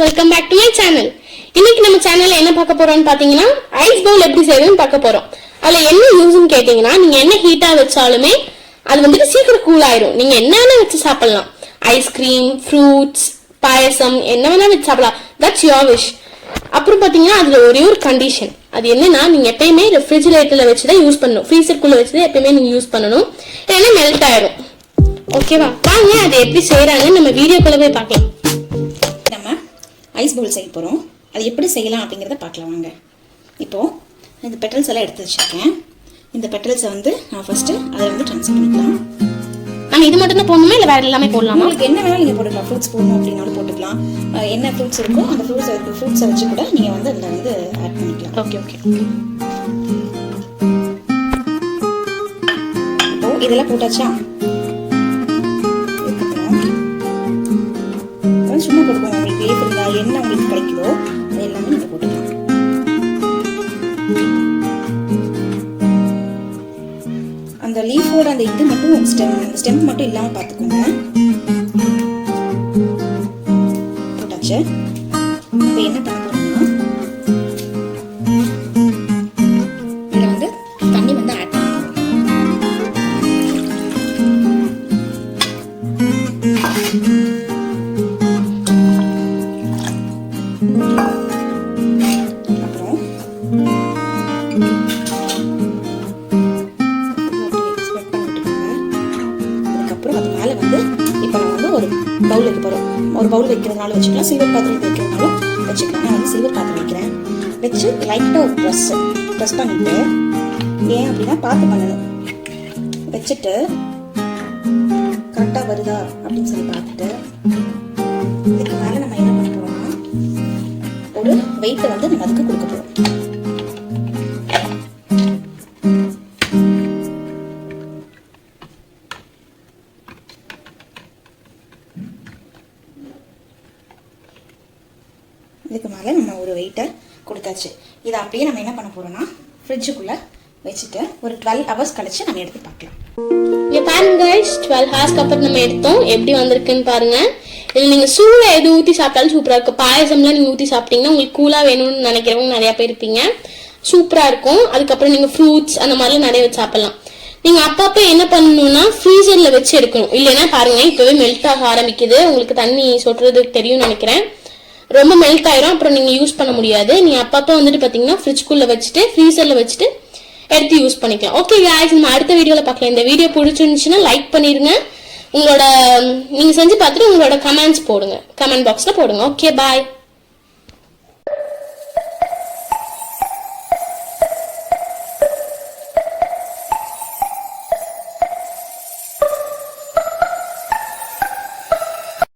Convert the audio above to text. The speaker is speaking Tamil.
Welcome back to my channel. இன்னைக்கு நம்ம சேனல்ல என்ன பார்க்க போறோம்னு பாத்தீங்கன்னா ஐஸ் பவுல் எப்படி செய்யறதுன்னு பார்க்க போறோம். அதுல என்ன யூஸ்னு கேட்டீங்கன்னா நீங்க என்ன ஹீட்டா வச்சாலுமே அது வந்துட்டு சீக்கிரம் கூல் ஆயிரும். நீங்க என்ன வச்சு சாப்பிடலாம், ஐஸ்கிரீம், ஃப்ரூட்ஸ், பாயசம் என்ன வேணா வச்சு சாப்பிடலாம். That's your wish. அப்புறம் பாத்தீங்கன்னா அதுல ஒரே ஒரு கண்டிஷன், அது என்னன்னா நீங்க எப்பயுமே ரெஃப்ரிஜிரேட்டர்ல வச்சுதான் யூஸ் பண்ணணும். ஃப்ரீசருக்குள்ள வச்சுதான் எப்பயுமே நீங்க யூஸ் பண்ணணும், இல்லைன்னா மெல்ட் ஆயிரும். ஓகேவா? வாங்க அதை எப்படி செய்யறாங்கன்னு நம்ம வீடியோக்குள்ள போய் பார்க்கலாம். நம்ம ஐஸ் பவுல் செய்ய போகிறோம். அது எப்படி செய்யலாம் அப்படிங்கிறத பார்க்கலாம் வாங்க. இப்போது இந்த பெட்டல்ஸ் எல்லாம் எடுத்து வச்சுருக்கேன். இந்த பெட்டல்ஸை வந்து நான் ஃபஸ்ட்டு அதில் வந்து ட்ரான்ஸ்ஃபர் பண்ணிக்கலாம். ஆனால் இது மட்டும் தான் போடணுமா இல்லை வேறு எல்லாமே போடலாமா? உங்களுக்கு என்ன வேணாலும் நீங்கள் போட்டுக்கலாம். ஃப்ரூட்ஸ் போடணும் அப்படின்னாலும் போட்டுக்கலாம். என்ன ஃப்ரூட்ஸ் இருக்கோ அந்த ஃப்ரூட்ஸை வச்சு கூட நீங்கள் வந்து அதில் வந்து ஆட் பண்ணிக்கலாம். Okay okay. இப்போது இதெல்லாம் போட்டாச்சா? சும்மா போட்டுக்கோங்க. உங்களுக்கு லீஃப் இருந்தால் என்ன உங்களுக்கு கிடைக்குதோ அது எல்லாமே நீங்கள் போட்டுக்கலாம். அந்த லீஃபோட அந்த இது மட்டும் ஸ்டெம் மட்டும் இல்லாமல் பார்த்துக்கோங்க. போட்டாச்சு. இப்போ என்ன பண்ண போறோம்னா இதில் வந்து தண்ணி வந்து ஆட் பண்ண பவுல் வைக்க போகிறோம். ஒரு பவுல் வைக்கிறதுனால வச்சுக்கலாம், சில்வர் பாத்திரம் வைக்கிறதுனாலும் வச்சுக்கலாம். நான் வந்து சில்வர் பாத்திரம் வைக்கிறேன். வச்சு லைட்டாக ஒரு ப்ரெஸ் பண்ணிட்டு, ஏன் அப்படின்னா பார்த்து பண்ணணும். வச்சுட்டு கரெக்டாக வருதா அப்படின்னு சொல்லி பார்த்துட்டு இதுக்கு மேலே நம்ம என்ன பண்ண போகிறோம்னா ஒரு வெயிட்டை வந்து நம்ம அதுக்கு கொடுக்க போகிறோம். இதுக்கு மேலே நம்ம ஒரு வெயிட்டை கொடுத்தாச்சு. இதை அப்படியே நம்ம என்ன பண்ண போகிறோம்னா ஃப்ரிட்ஜுக்குள்ளே வச்சுட்டு ஒரு 12 hours கழிச்சு நம்ம எடுத்து பார்க்கலாம். இங்கே பாருங்க கைஸ், 12 hours அப்புறம் நம்ம எடுத்தோம். எப்படி வந்திருக்குன்னு பாருங்க. இதில் நீங்கள் சூடாக எது ஊற்றி சாப்பிட்டாலும் சூப்பராக இருக்கும். பாயசம்லாம் நீங்கள் ஊற்றி சாப்பிட்டீங்கன்னா உங்களுக்கு கூலாக வேணும்னு நினைக்கிறவங்க நிறையா பேர் இருப்பீங்க. சூப்பராக இருக்கும். அதுக்கப்புறம் நீங்கள் ஃப்ரூட்ஸ் அந்த மாதிரிலாம் நிறைய வச்சு சாப்பிடலாம். நீங்கள் அப்பப்போ என்ன பண்ணணும்னா ஃப்ரீசரில் வச்சு எடுக்கணும். இல்லைன்னா பாருங்க இப்போவே மெல்ட் ஆக ஆரம்பிக்குது. உங்களுக்கு தண்ணி சொட்டுறதுக்கு தெரியும்னு நினைக்கிறேன். ரொம்ப மெல்ட் ஆயிரும், அப்புறம் நீங்க யூஸ் பண்ண முடியாது. நீங்க அப்பப்போ வந்துட்டு பாத்தீங்கன்னா ஃப்ரிட்ஜ்குள்ள வச்சுட்டு ஃப்ரீசர்ல வச்சுட்டு எடுத்து யூஸ் பண்ணிக்கலாம். ஓகே गाइस, நம்ம அடுத்த வீடியோல பார்க்கலாம். இந்த வீடியோ பிடிச்சிருந்துச்சுன்னா லைக் பண்ணிருங்க. உங்களோட நீங்க செஞ்சு பார்த்துட்டு உங்களோட கமெண்ட்ஸ் போடுங்க, கமெண்ட் பாக்ஸ்ல போடுங்க. ஓகே, பாய்.